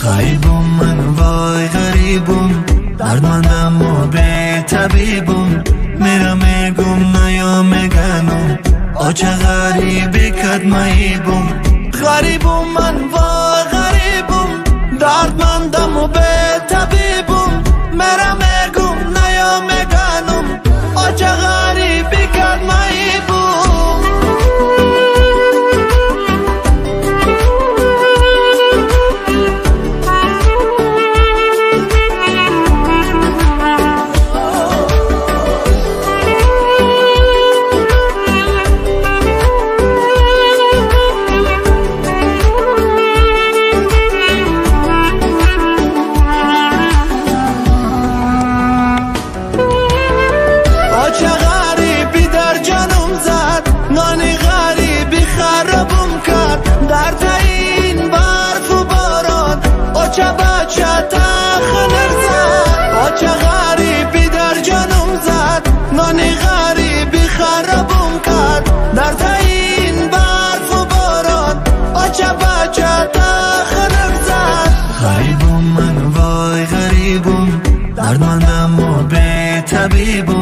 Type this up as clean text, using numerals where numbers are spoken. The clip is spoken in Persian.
غریبم من وای غریبم، دردمندم و به طبیبم. میرم میگم نیا میگنم، آچه غریبی کدماییبم. غریبم من وای غریبم، دردمندم و به طبیبم. میرم میگم نیا میگنم، آچه غریبی کدماییبم. نانی غریبی خرابم کرد در تاین برف و باران. آچه بچه تخنر زد، آچه غریبی در جانم زد. نانی غریبی خرابم کرد در تاین برف و باران. آچه بچه تخنر زد. غریبم من وای غریبم، دردمندم و به طبیبم.